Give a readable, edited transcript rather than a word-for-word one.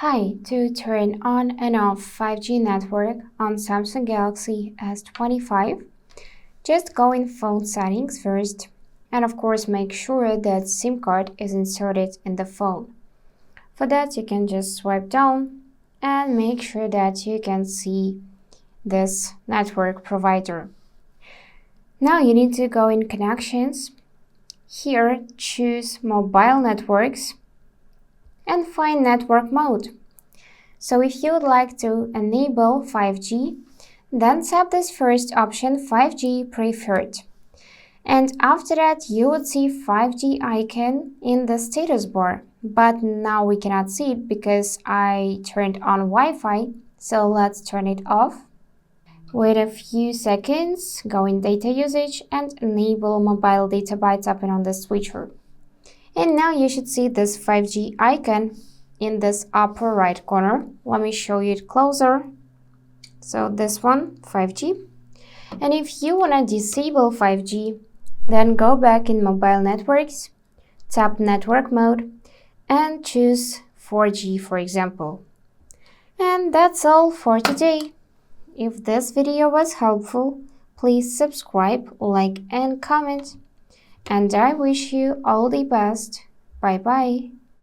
Hi, to turn on and off 5G network on Samsung Galaxy S25, just go in phone settings first, and of course make sure that SIM card is inserted in the phone. For that, you can just swipe down and make sure that you can see this network provider. Now you need to go in connections. Here, choose mobile networks and find network mode. So if you would like to enable 5G, then tap this first option, 5G preferred. And after that, you would see 5G icon in the status bar. But now we cannot see it because I turned on Wi-Fi. So let's turn it off. Wait a few seconds, go in data usage and enable mobile data by tapping on the switcher. And now you should see this 5G icon in this upper right corner. Let me show you it closer. So this one, 5G. And if you want to disable 5G, then go back in mobile networks, tap network mode, and choose 4G, for example. And that's all for today. If this video was helpful, please subscribe, like, and comment. And I wish you all the best. Bye bye.